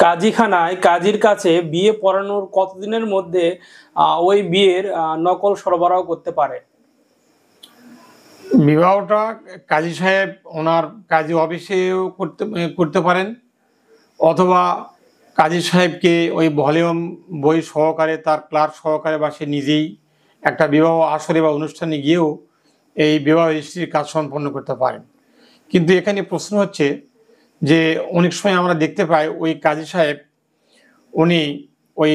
কাজীখানায় কাজীর কাছে বিয়ে পড়ানোর কতদিনের মধ্যে ওই বিয়ের নকল সরবরাহ করতে পারে? বিবাহটা কাজী সাহেব ওনার কাজী অফিসেও করতে পারেন, অথবা কাজী সাহেবকে ওই ভলিউম বই সহকারে, তার ক্লার্ক সহকারে, বা সে নিজেই একটা বিবাহ আসরে বা অনুষ্ঠানে গিয়েও এই বিবাহ রেজিস্ট্রির কাজ সম্পন্ন করতে পারেন। কিন্তু এখানে প্রশ্ন হচ্ছে যে অনেক সময় আমরা দেখতে পাই ওই কাজী সাহেব উনি ওই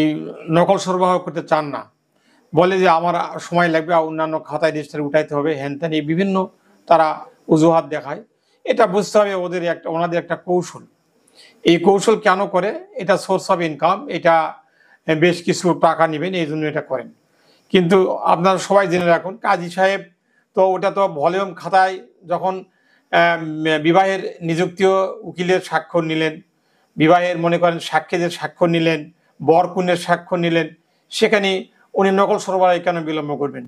নকল সরবরাহ করতে চান না, বলে যে আমার সময় লাগবে, অন্যান্য খাতায় রেজিস্টারে উঠাইতে হবে, হ্যান ত্যান, এই বিভিন্ন তারা অজুহাত দেখায়। এটা বুঝতে হবে ওনাদের একটা কৌশল। এই কৌশল কেন করে? এটা সোর্স অফ ইনকাম, এটা বেশ কিছু টাকা নেবেন এই জন্য এটা করেন। কিন্তু আপনারা সবাই জেনে রাখুন, কাজী সাহেব তো ওটা তো ভলিউম খাতায় যখন বিবাহের নিযুক্তিও উকিলের স্বাক্ষর নিলেন, বিবাহের মনে করেন সাক্ষীদের স্বাক্ষর নিলেন, বর কনের স্বাক্ষর নিলেন, সেখানে উনি নকল সরবরাহে কেন বিলম্ব করবেন?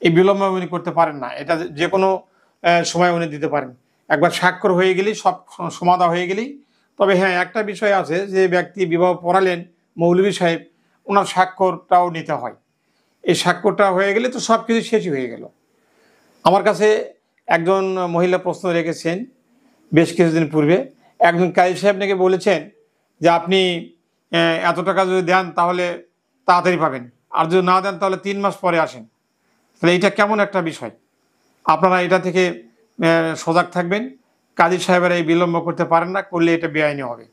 এই বিলম্ব উনি করতে পারেন না, এটা যে কোনো সময় উনি দিতে পারেন। একবার স্বাক্ষর হয়ে গেলেই সব সমাধা হয়ে গেলেই। তবে হ্যাঁ, একটা বিষয় আছে, যে ব্যক্তি বিবাহ পড়ালেন মৌলভী সাহেব, ওনার স্বাক্ষরটাও নিতে হয়। এই স্বাক্ষরটা হয়ে গেলে তো সব কিছু শেষই হয়ে গেল। আমার কাছে একজন মহিলা প্রশ্ন রেখেছেন বেশ কিছুদিন পূর্বে, একজন কাজী সাহেব নাকি বলেছেন যে আপনি এত টাকা যদি দেন তাহলে তাড়াতাড়ি পাবেন, আর যদি না দেন তাহলে 3 মাস পরে আসেন। তাহলে এটা কেমন একটা বিষয়? আপনারা এটা থেকে সজাগ থাকবেন। কাজী সাহেবেরা এই বিলম্ব করতে পারেন না, করলে এটা বেআইনি হবে।